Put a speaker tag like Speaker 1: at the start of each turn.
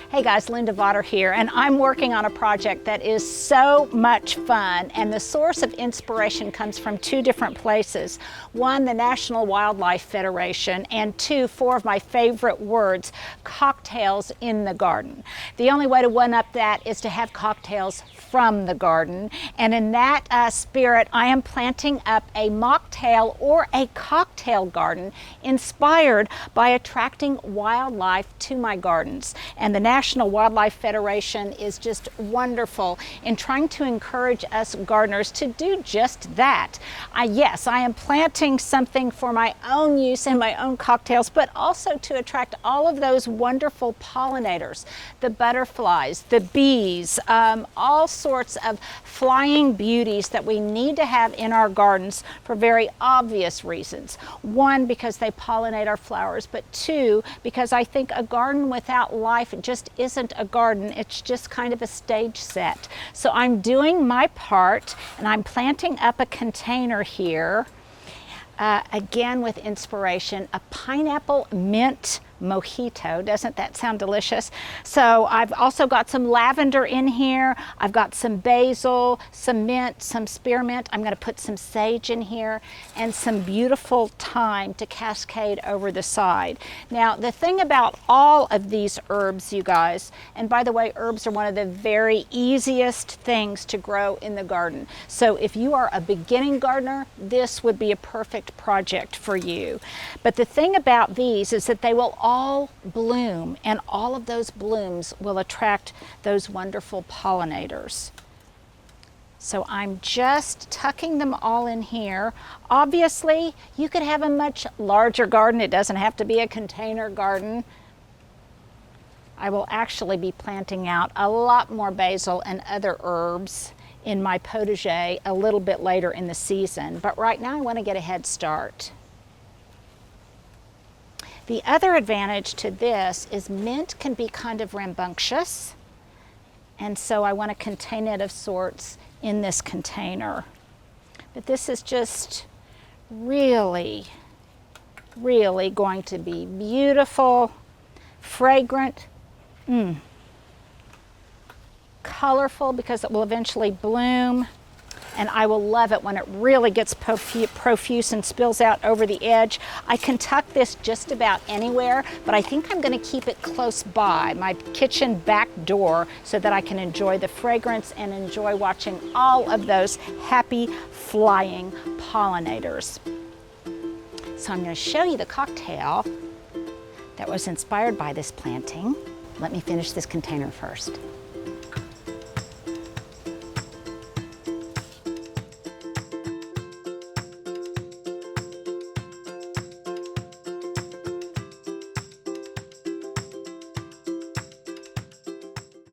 Speaker 1: Hey guys, Linda Vater here, and I'm working on a project that is so much fun, and the source of inspiration comes from two different places. One, the National Wildlife Federation, and two, four of my favorite words, cocktails in the garden. The only way to one-up that is to have cocktails from the garden, and in that spirit, I am planting up a mocktail or a cocktail garden inspired by attracting wildlife to my gardens. And the National Wildlife Federation is just wonderful in trying to encourage us gardeners to do just that. Yes, I am planting something for my own use and my own cocktails, but also to attract all of those wonderful pollinators, the butterflies, the bees, all sorts of flying beauties that we need to have in our gardens for very obvious reasons. One, because they pollinate our flowers, but two, because I think a garden without life just isn't a garden. It's just kind of a stage set. So I'm doing my part, and I'm planting up a container here, again with inspiration, a pineapple mint mojito. Doesn't that sound delicious? So I've also got some lavender in here. I've got some basil, some mint, some spearmint. I'm going to put some sage in here and some beautiful thyme to cascade over the side. Now, the thing about all of these herbs, you guys, and by the way, herbs are one of the very easiest things to grow in the garden. So if you are a beginning gardener, this would be a perfect project for you. But the thing about these is that they will all bloom, and all of those blooms will attract those wonderful pollinators. So I'm just tucking them all in here. Obviously, you could have a much larger garden. It doesn't have to be a container garden. I will actually be planting out a lot more basil and other herbs in my potager a little bit later in the season, but right now I want to get a head start. The other advantage to this is mint can be kind of rambunctious, and so I want to contain it of sorts in this container. But this is just really, really going to be beautiful, fragrant, colorful because it will eventually bloom. And I will love it when it really gets profuse and spills out over the edge. I can tuck this just about anywhere, but I think I'm going to keep it close by my kitchen back door so that I can enjoy the fragrance and enjoy watching all of those happy flying pollinators. So I'm going to show you the cocktail that was inspired by this planting. Let me finish this container first.